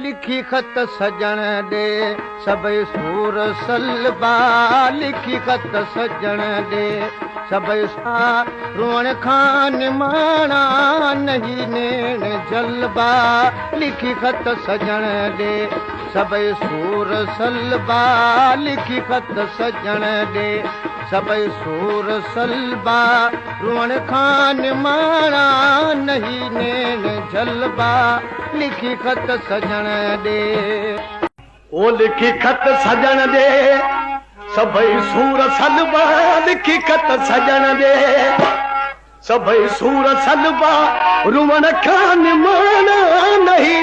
लिखी खत सजण दे सबई सूर सलबा लिखी खत सजण दे सबई सा रोण खान माणा नहीं नेण जलबा लिखी खत सजण दे सबई सूर सलबा लिखी खत सजण दे सबई सूर सलबा रोण खान माणा नहीं नेण जलबा लिखी खत सजण दे ओ लिखी खत सजण दे सबई सूर सलबा लिखी खत सजण दे सबई सूर सलबा रुवण खान माना नहीं